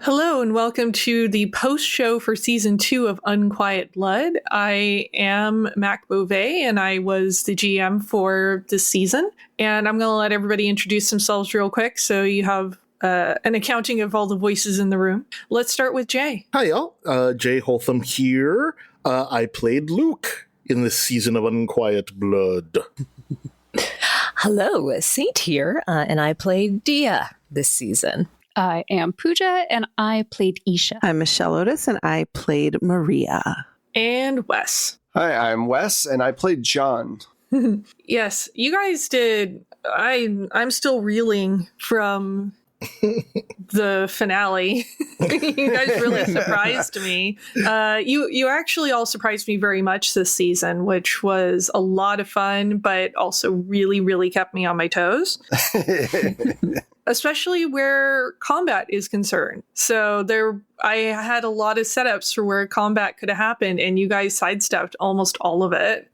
Hello and welcome to the post show for season 2 of Unquiet Blood. I am Mac Beauvais and I was the GM for this season. And I'm going to let everybody introduce themselves real quick so you have an accounting of all the voices in the room. Let's start with Jay. Hi, y'all. Jay Holtham here. I played Luke in this season of Unquiet Blood. Hello, Saint here, and I played Dia this season. I am Pooja, and I played Isha. I'm Michelle Otis, and I played Maria. And Wes. Hi, I'm Wes, and I played John. Yes, you guys did. I'm still reeling from the finale. You guys really surprised me. You actually all surprised me very much this season, which was a lot of fun, but also really, really kept me on my toes. Especially where combat is concerned. So I had a lot of setups for where combat could have happened, and you guys sidestepped almost all of it.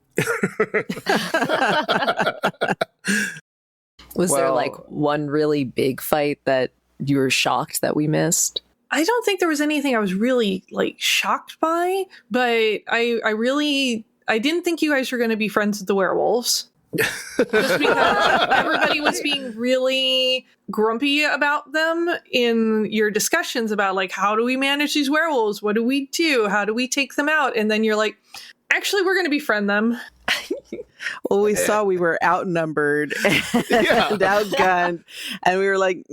Was there like one really big fight that you were shocked that we missed? I don't think there was anything I was really shocked by, but I didn't think you guys were going to be friends with the werewolves. Just because everybody was being really grumpy about them in your discussions about how do we manage these werewolves? What do we do? How do we take them out? And then you're like, actually, we're going to befriend them. Well, we saw we were outnumbered and outgunned, and we were like,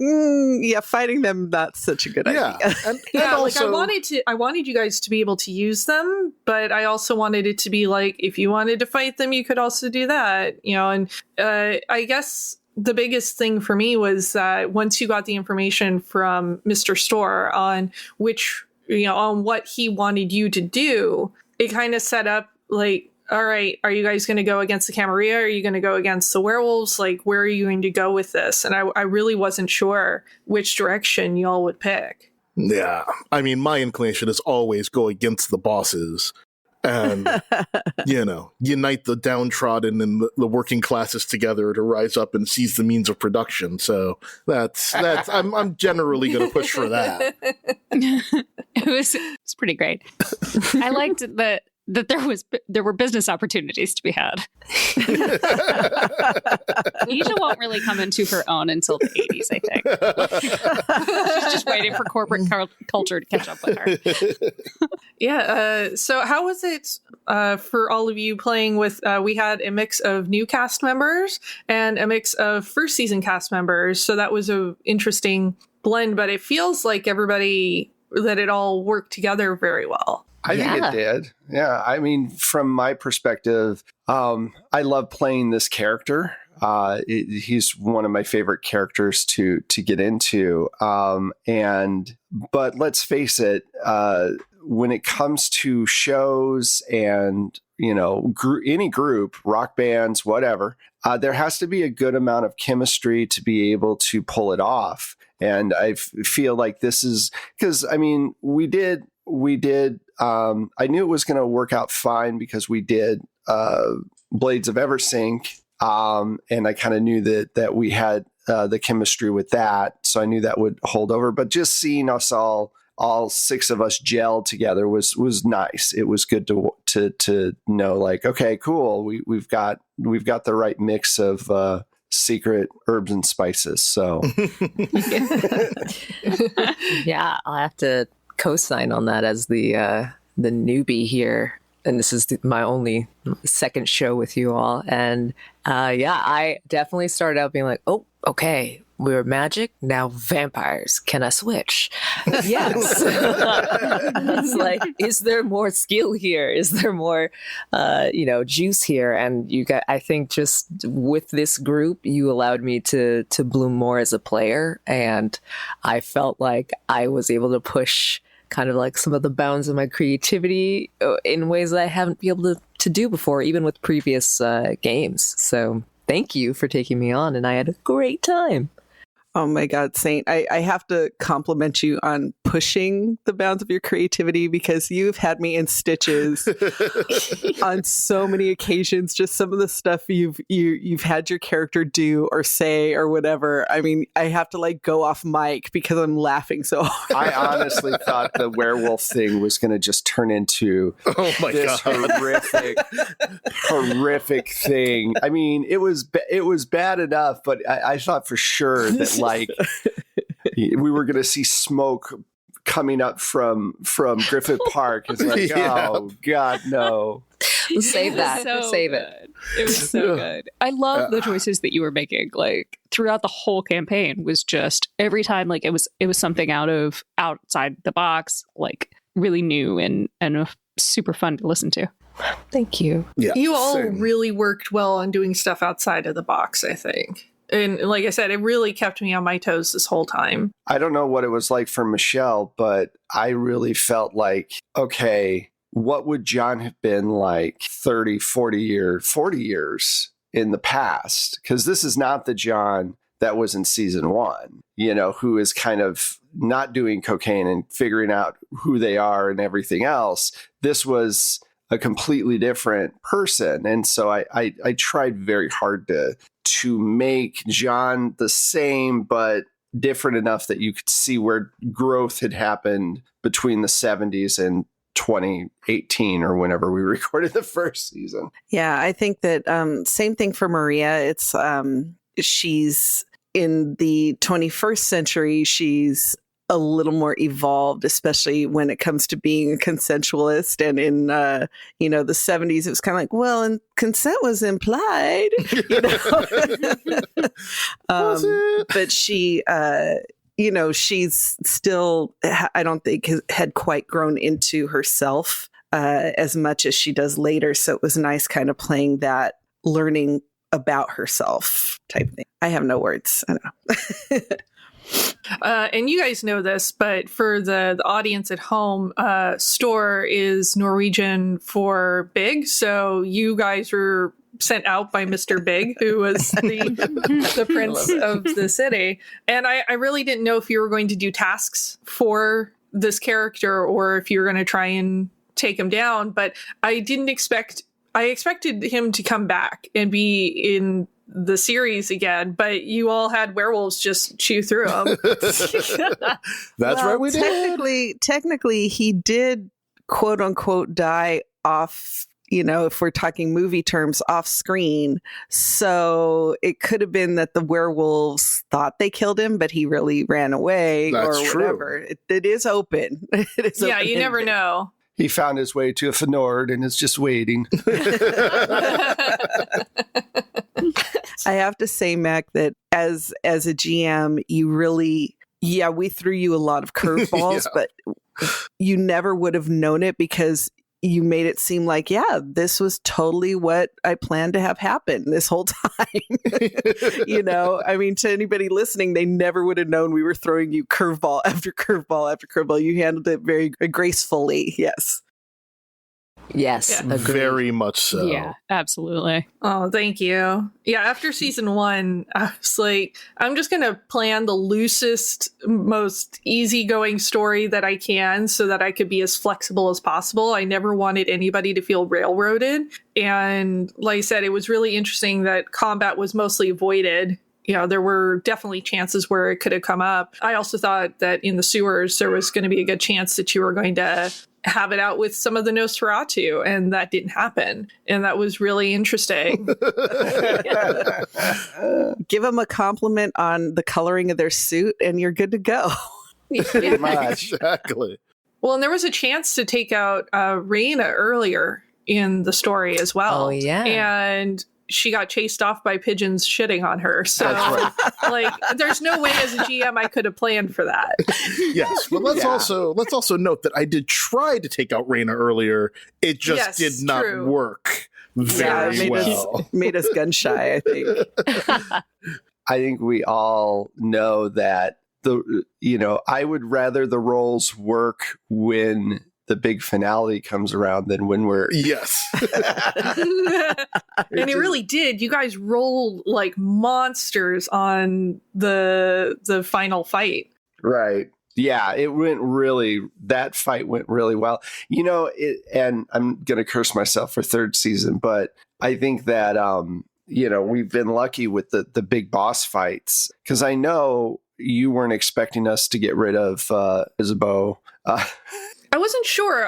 fighting them, not such a good idea. And also, I wanted you guys to be able to use them, but I also wanted it to be if you wanted to fight them, you could also do that, and I guess the biggest thing for me was that once you got the information from Mr. Store on on what he wanted you to do, it kind of set up all right, are you guys going to go against the Camarilla? Are you going to go against the werewolves? Where are you going to go with this? And I really wasn't sure which direction y'all would pick. Yeah, I mean, my inclination is always go against the bosses and, unite the downtrodden and the working classes together to rise up and seize the means of production. So that's I'm generally going to push for that. It was pretty great. I liked that there were business opportunities to be had. Isha won't really come into her own until the 80s, I think. She's just waiting for corporate culture to catch up with her. Yeah. So how was it for all of you playing with, we had a mix of new cast members and a mix of first season cast members. So that was an interesting blend, but it feels like that it all worked together very well. I think it did. Yeah. I mean, from my perspective, I love playing this character. He's one of my favorite characters to get into. But let's face it, when it comes to shows and, any group, rock bands, whatever, there has to be a good amount of chemistry to be able to pull it off. And I feel like this is because, we did, I knew it was going to work out fine because we did Blades of Eversink, and I kind of knew that we had the chemistry with that, so I knew that would hold over. But just seeing us all 6 of us gel together was nice. It was good to know, okay, cool. We've got the right mix of secret herbs and spices. So yeah, I'll have to co-sign on that as the newbie here, and this is my only second show with you all. And I definitely started out being like, oh, okay, we were magic, now vampires. Can I switch? Yes. It's is there more skill here? Is there more, juice here? And I think just with this group, you allowed me to bloom more as a player, and I felt like I was able to push kind of some of the bounds of my creativity in ways that I haven't been able to do before, even with previous games. So thank you for taking me on, and I had a great time. Oh my God, Saint. I have to compliment you on pushing the bounds of your creativity, because you've had me in stitches on so many occasions. Just some of the stuff you've had your character do or say or whatever. I mean, I have to like go off mic because I'm laughing so hard. I honestly thought the werewolf thing was going to just turn into this horrific thing. I mean, it was bad enough, but I thought for sure that like we were going to see smoke coming up from Griffith Park. It's like, oh God, no. Save that. Save it. It was so good. I love the choices that you were making. Like throughout the whole campaign was just every time like it was something outside the box, like really new and super fun to listen to. Thank you. Yeah, you all same. really worked well on doing stuff outside of the box, I think. And like I said, it really kept me on my toes this whole time. I don't know what it was like for Michelle, but I really felt like, okay, what would John have been like 40 years in the past? Because this is not the John that was in season 1, who is kind of not doing cocaine and figuring out who they are and everything else. This was a completely different person. And so I tried very hard to make John the same, but different enough that you could see where growth had happened between the 70s and 2018 or whenever we recorded the first season. Yeah, I think that same thing for Maria. It's she's in the 21st century. She's a little more evolved, especially when it comes to being a consensualist. And in the 70s, it was kind of like, well, and consent was implied, but she, she's still, I don't think had quite grown into herself as much as she does later. So it was nice kind of playing that learning about herself type thing. I have no words. I don't know. And you guys know this, but for the audience at home, Store is Norwegian for big. So you guys were sent out by Mr. Big, who was the prince of the city. And I really didn't know if you were going to do tasks for this character or if you were going to try and take him down. But I expected him to come back and be in the series again, but you all had werewolves just chew through them. That's right, we did. Technically, he did, quote unquote, die off, if we're talking movie terms, off screen. So it could have been that the werewolves thought they killed him, but he really ran away. That's or true. Whatever. It is open. Yeah, you never know. He found his way to a Fnord and is just waiting. I have to say, Mac, that as a GM, you really, we threw you a lot of curveballs, but you never would have known it because you made it seem like, this was totally what I planned to have happen this whole time. I mean, to anybody listening, they never would have known we were throwing you curveball after curveball after curveball. You handled it very gracefully. Yes. Yes, Yeah. Very much so. Yeah, absolutely. Oh, thank you. Yeah, after season 1, I was like, I'm just going to plan the loosest, most easygoing story that I can so that I could be as flexible as possible. I never wanted anybody to feel railroaded. And like I said, it was really interesting that combat was mostly avoided. There were definitely chances where it could have come up. I also thought that in the sewers, there was going to be a good chance that you were going to have it out with some of the Nosferatu, and that didn't happen. And that was really interesting. Give them a compliment on the coloring of their suit, and you're good to go. Pretty much. Exactly. Well, and there was a chance to take out Raina earlier in the story as well. Oh, yeah. And she got chased off by pigeons shitting on her. So, That's like, there's no way as a GM I could have planned for that. Yes, but let's also note that I did try to take out Raina earlier. It just did not work very well. Made us gun shy, I think. I think we all know that I would rather the roles work when the big finale comes around than when we're Yes. And it really did. You guys rolled like monsters on the final fight. right. Yeah, that fight went really well. And I'm going to curse myself for third season, but I think that, we've been lucky with the big boss fights, because I know you weren't expecting us to get rid of Isabeau. I wasn't sure.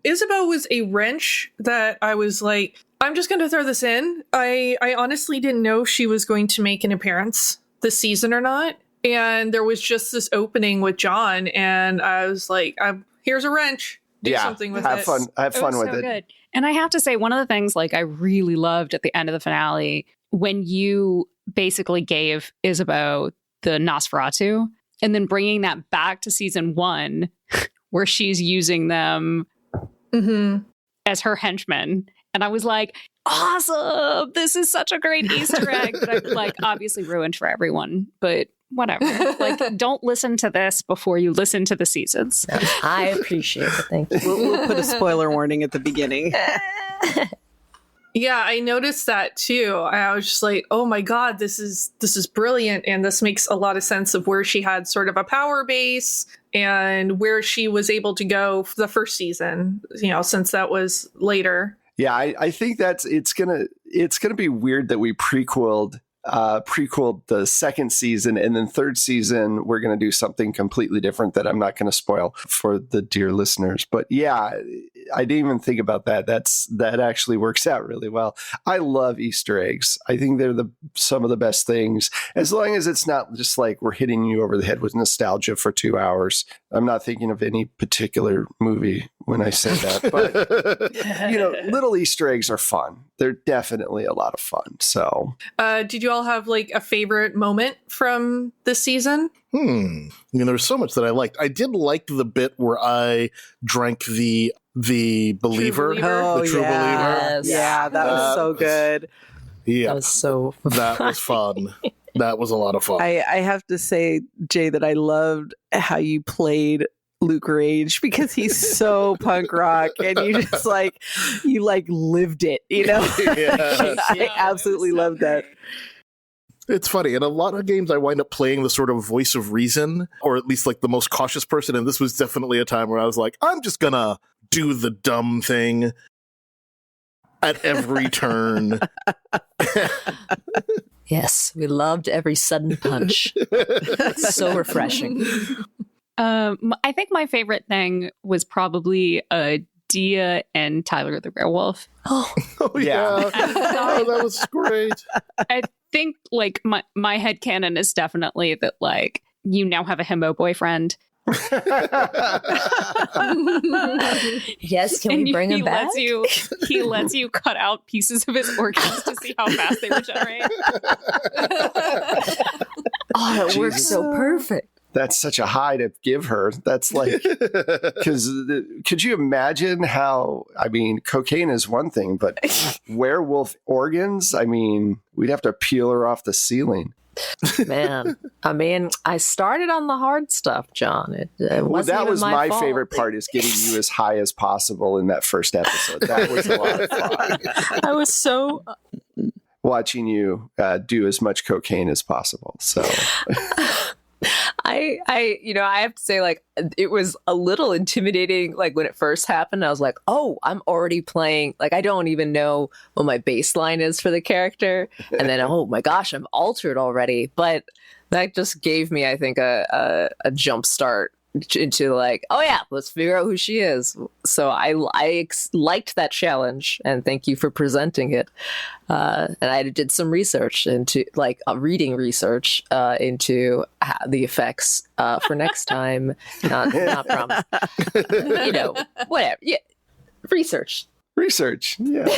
Isabeau was a wrench that I was like, I'm just going to throw this in. I honestly didn't know she was going to make an appearance this season or not. And there was just this opening with John, and I was like, here's a wrench. Do something with have it. Fun. Have fun with so it. Good. And I have to say, one of the things like I really loved at the end of the finale, when you basically gave Isabeau the Nosferatu, and then bringing that back to season 1, where she's using them as her henchmen. And I was like, awesome! This is such a great Easter egg that I've like obviously ruined for everyone, but whatever. Like, don't listen to this before you listen to the seasons. I appreciate it. Thank you. We'll put a spoiler warning at the beginning. Yeah, I noticed that too. I was just like, oh my God, this is brilliant. And this makes a lot of sense of where she had sort of a power base and where she was able to go for the first season, since that was later. Yeah, I think it's gonna be weird that we prequeled the second season, and then third season we're going to do something completely different that I'm not going to spoil for the dear listeners. But yeah, I didn't even think about that. That actually works out really well. I love Easter eggs. I think they're some of the best things, as long as it's not just like we're hitting you over the head with nostalgia for 2 hours. I'm not thinking of any particular movie when I say that, but little Easter eggs are fun. They're definitely a lot of fun. So, did you all have like a favorite moment from this season? There's so much that I liked. I did like the bit where I drank the believer, the true believer. Yes. Yeah, that was so good. Yeah, That was so that was fun. That was a lot of fun. I have to say, Jay, that I loved how you played Luke Rage, because he's so punk rock, and you just you lived it, Yes. I absolutely loved that. It's funny. In a lot of games, I wind up playing the sort of voice of reason, or at least like the most cautious person. And this was definitely a time where I was like, I'm just gonna do the dumb thing at every turn. Yes, we loved every sudden punch. So refreshing. I think my favorite thing was probably Dia and Tyler the Werewolf. Oh yeah. Oh, that was great. I think like my headcanon is definitely that like you now have a himbo boyfriend. Yes, can we bring him back? He lets you cut out pieces of his organs to see how fast they regenerate. Oh, it works so perfect. That's such a high to give her. That's like, because could you imagine how, cocaine is one thing, but werewolf organs, we'd have to peel her off the ceiling. Man, I started on the hard stuff, John. It wasn't that even was my fault. favorite part, is getting you as high as possible in that first episode. That was a lot of fun. I was so... Watching you do as much cocaine as possible. So... I have to say, like, it was a little intimidating. Like, when it first happened, I was like, oh, I'm already playing. Like, I don't even know what my baseline is for the character. And then, oh my gosh, I'm altered already. But that just gave me, I think, a jump start into like, oh yeah, let's figure out who she is. So I liked that challenge, and thank you for presenting it. And I did some research into reading research into the effects for next time. Not promise. Whatever. Yeah, research. Yeah.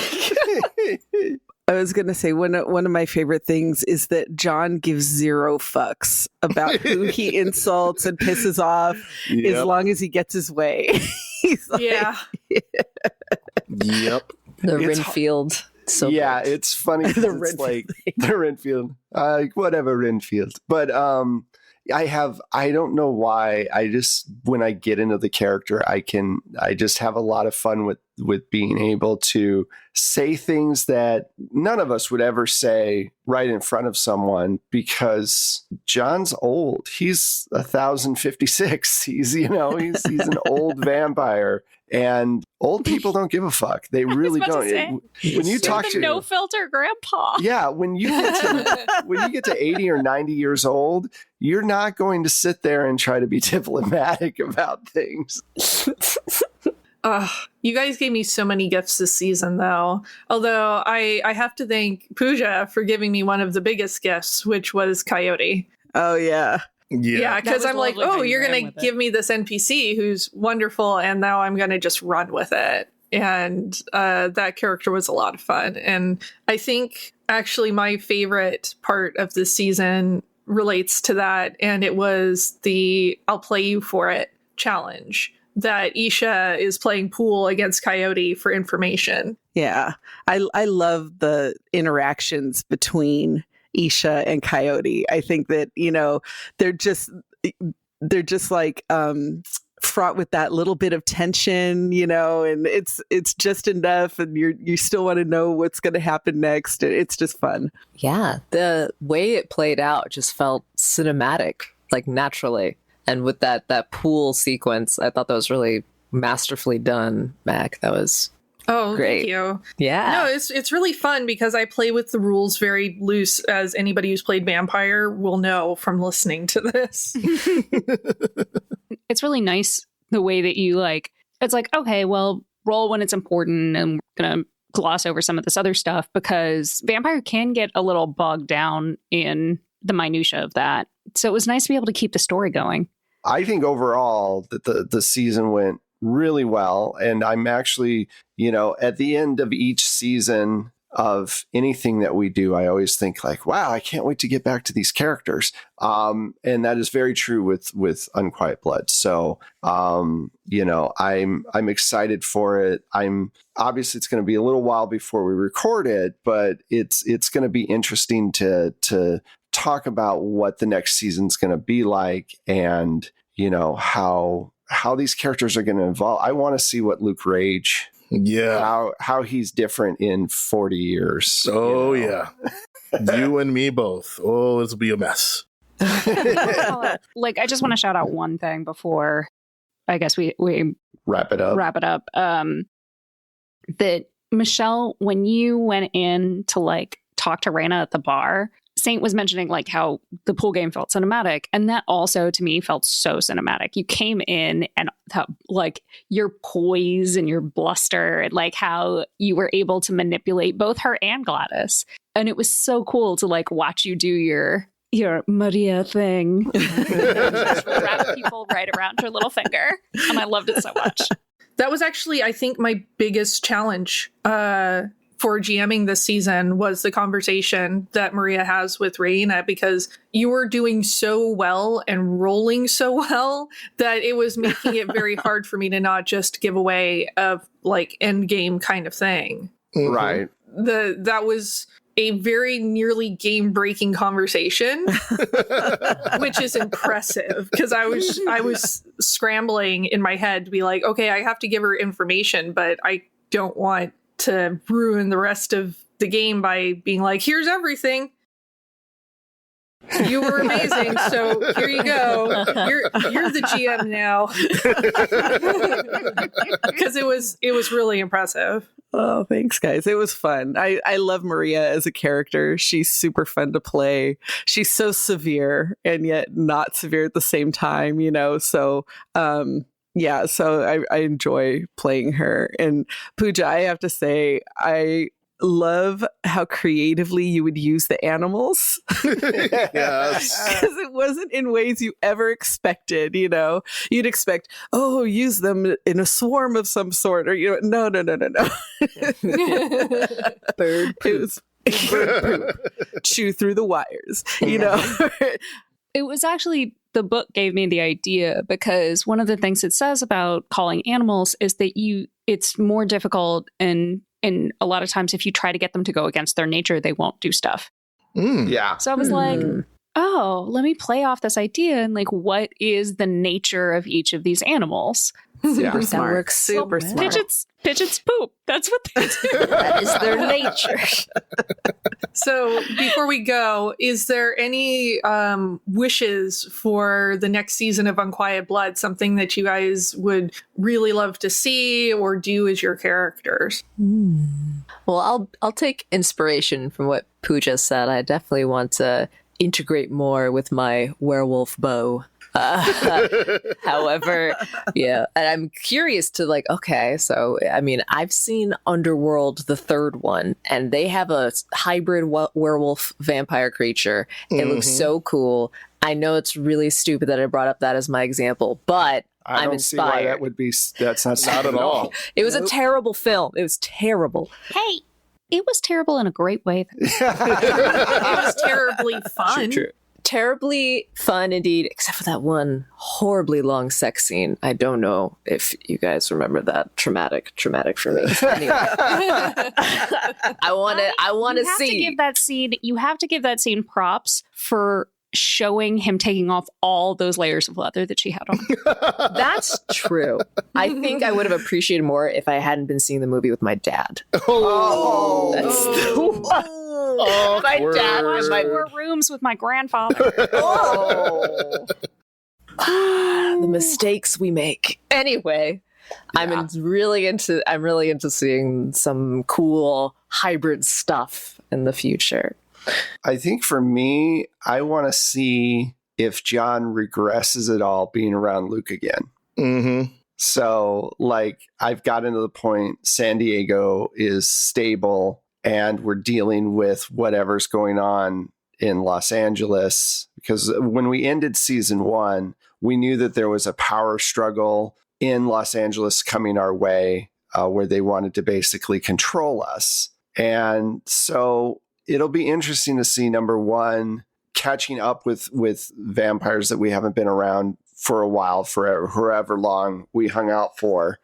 I was going to say one of my favorite things is that John gives zero fucks about who he insults and pisses off, as long as he gets his way. He's like, yeah. Yep. The Renfield. So yeah, good. it's funny. It's like the Renfield. Whatever, Renfield. But I don't know why. When I get into the character, I just have a lot of fun with being able to say things that none of us would ever say right in front of someone, because John's old. He's 1056. He's an old vampire. And old people don't give a fuck. They really don't. When you talk to no filter grandpa. Yeah, when you get to 80 or 90 years old, you're not going to sit there and try to be diplomatic about things. You guys gave me so many gifts this season, though. Although I have to thank Pooja for giving me one of the biggest gifts, which was Coyote. Oh, yeah. Yeah, because I'm like, oh, you're going to give me this NPC who's wonderful, and now I'm going to just run with it. And that character was a lot of fun. And I think actually my favorite part of this season relates to that, and it was the I'll play you for it challenge that Isha is playing pool against Coyote for information. Yeah, I love the interactions between Isha and Coyote. I think that, they're just like fraught with that little bit of tension, and it's just enough, and you still want to know what's going to happen next. It's just fun. Yeah, the way it played out just felt cinematic, like naturally. And with that pool sequence, I thought that was really masterfully done, Mac. That was great. Thank you. Yeah. No, it's really fun because I play with the rules very loose, as anybody who's played Vampire will know from listening to this. It's really nice the way that you it's like, okay, well, roll when it's important, and we're going to gloss over some of this other stuff, because Vampire can get a little bogged down in the minutia of that. So it was nice to be able to keep the story going. I think overall that the season went really well. And I'm actually, at the end of each season of anything that we do, I always think like, wow, I can't wait to get back to these characters. And that is very true with Unquiet Blood. So, I'm excited for it. Obviously it's going to be a little while before we record it, but it's going to be interesting to talk about what the next season's going to be like, and how these characters are going to evolve. I want to see what Luke Rage, how he's different in 40 years. Oh yeah, you and me both. Oh, this will be a mess. I just want to shout out one thing before I guess we wrap it up. That Michelle, when you went in to talk to Raina at the bar, Saint was mentioning how the pool game felt cinematic, and that also to me felt so cinematic. You came in and your poise and your bluster, and how you were able to manipulate both her and Gladys, and it was so cool to watch you do your Maria thing, just wrap people right around your little finger, and I loved it so much. That was actually, I think, my biggest challenge for GMing this season was the conversation that Maria has with Raina, because you were doing so well and rolling so well that it was making it very hard for me to not just give away a end game kind of thing. Mm-hmm. Right. That was a very nearly game-breaking conversation, which is impressive, because I was scrambling in my head to be like, okay, I have to give her information, but I don't want to ruin the rest of the game by being like, here's everything. You were amazing, so here you go. You're the GM now. Because it was really impressive. Oh, thanks, guys. It was fun. I love Maria as a character. She's super fun to play. She's so severe and yet not severe at the same time, So, so I enjoy playing her. And Pooja, I have to say, I love how creatively you would use the animals. Yes. Because it wasn't in ways you ever expected, You'd expect, use them in a swarm of some sort, or, no. Bird poop. Bird poop. Chew through the wires, It was actually, the book gave me the idea, because one of the things it says about calling animals is that it's more difficult, and a lot of times if you try to get them to go against their nature, they won't do stuff. Yeah. So I was like, oh, let me play off this idea and like, what is the nature of each of these animals? Super That smart. works so Super well. smart. Pigeons poop. That's what they do. That is their nature. So before we go, is there any wishes for the next season of Unquiet Blood? Something that you guys would really love to see or do as your characters? Well, I'll take inspiration from what Pooja said. I definitely want to integrate more with my werewolf bow. However, yeah, and I'm curious to like, okay, so I mean, I've seen Underworld, the third one, and they have a hybrid werewolf vampire creature. It looks so cool. I know it's really stupid that I brought up that as my example, but I I'm don't see why inspired. that would be. That's not Not at all. It was a terrible film. It was terrible. Hey, it was terrible in a great way. It was terribly fun. True. Terribly fun indeed, except for that one horribly long sex scene. I don't know if you guys remember that. Traumatic for me. Anyway. I want to see. You have to give that scene props for showing him taking off all those layers of leather that she had on. That's true. I think I would have appreciated more if I hadn't been seeing the movie with my dad. Oh, That's the one. My dad was my 4 rooms with my grandfather. The mistakes we make. Anyway, I'm really into seeing some cool hybrid stuff in the future. I think for me, I want to see if John regresses at all being around Luke again. Mm-hmm. So, like, I've gotten to the point San Diego is stable and we're dealing with whatever's going on in Los Angeles. Because when we ended season 1, we knew that there was a power struggle in Los Angeles coming our way where they wanted to basically control us. And so it'll be interesting to see, number one, catching up with vampires that we haven't been around for a while, for however long we hung out for,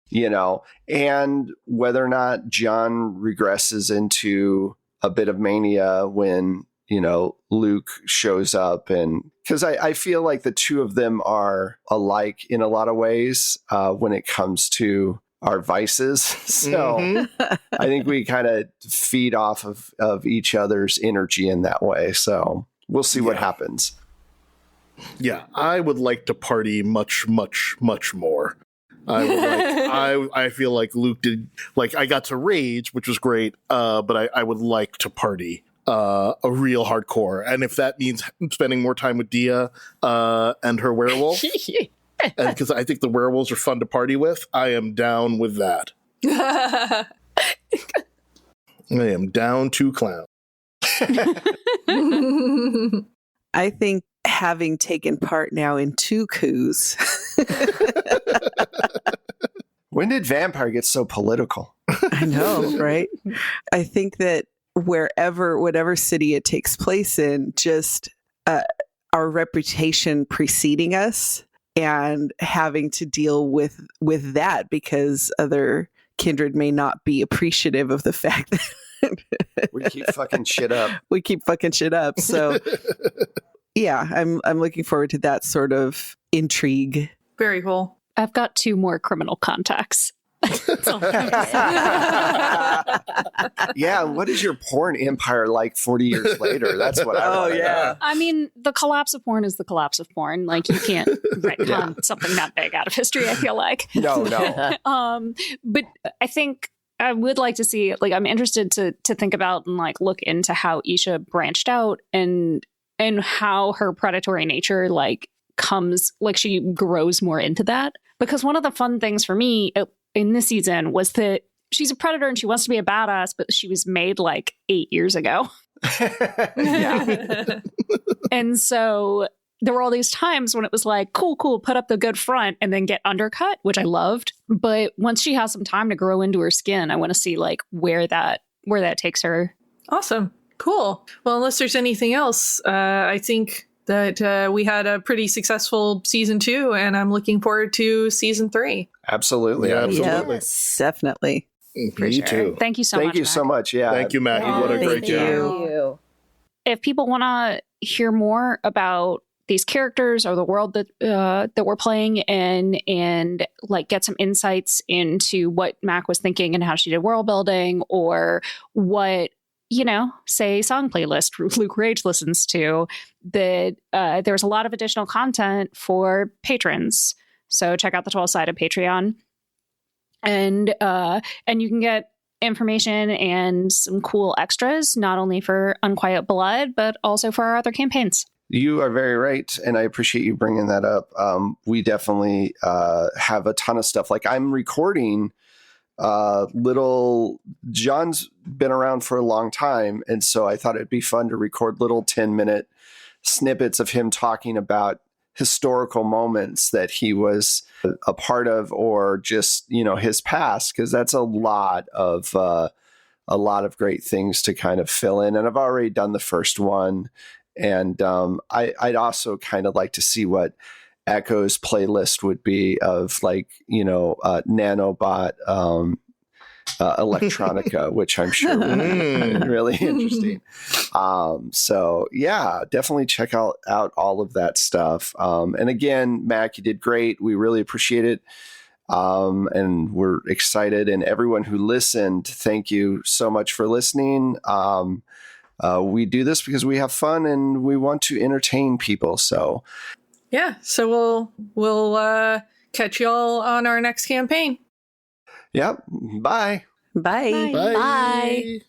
you know, and whether or not John regresses into a bit of mania when, you know, Luke shows up. And because I feel like the two of them are alike in a lot of ways when it comes to our vices. So I think we kind of feed off of each other's energy in that way. So we'll see what happens. Yeah, I would like to party much, much, much more. I would like, I feel like Luke did, like, I got to rage, which was great, but I would like to party a real hardcore. And if that means spending more time with Dia and her werewolf, and because I think the werewolves are fun to party with, I am down with that. I am down to clown. I think having taken part now in 2 coups. When did Vampire get so political? I know, right? I think that whatever city it takes place in, just our reputation preceding us and having to deal with that because other kindred may not be appreciative of the fact that We keep fucking shit up. we keep fucking shit up. So yeah, I'm looking forward to that sort of intrigue. Very cool. I've got 2 more criminal contacts. That's all I'm gonna say. Yeah, what is your porn empire like 40 years later? That's what I want to know. I mean, the collapse of porn is the collapse of porn. Like, you can't retcon something that big out of history, I feel like. No. But I think I would like to see, like, I'm interested to think about and like look into how Isha branched out and how her predatory nature like comes, like she grows more into that. Because one of the fun things for me in this season was that she's a predator and she wants to be a badass, but she was made like 8 years ago. Yeah. And so there were all these times when it was like, cool, put up the good front and then get undercut, which I loved. But once she has some time to grow into her skin, I want to see like where that takes her. Awesome. Cool. Well, unless there's anything else, I think that we had a pretty successful season 2, and I'm looking forward to season 3. Absolutely. Yeah, absolutely. Yes, definitely. Me too. Thank you so much. Thank you so much. Yeah. Thank you, Maggie. Oh, what a great thank job. you. if people want to hear more about these characters or the world that we're playing in, and like get some insights into what Mac was thinking and how she did world building, or what, say song playlist Luke Rage listens to, that there's a lot of additional content for patrons. So check out the 12-sided Patreon, and you can get information and some cool extras, not only for Unquiet Blood, but also for our other campaigns. You are very right, and I appreciate you bringing that up. We definitely have a ton of stuff. Like, I'm recording John's been around for a long time, and so I thought it'd be fun to record little 10-minute snippets of him talking about historical moments that he was a part of, or just, his past, because that's a lot of great things to kind of fill in. And I've already done the first one. And I'd also kind of like to see what Echo's playlist would be of, like, nanobot electronica, which I'm sure would be really interesting. So yeah, definitely check out all of that stuff. And again, Mac, you did great. We really appreciate it. And we're excited. And everyone who listened, thank you so much for listening. We do this because we have fun and we want to entertain people. So yeah, so we'll catch y'all on our next campaign. Yep. Bye. Bye. Bye. Bye.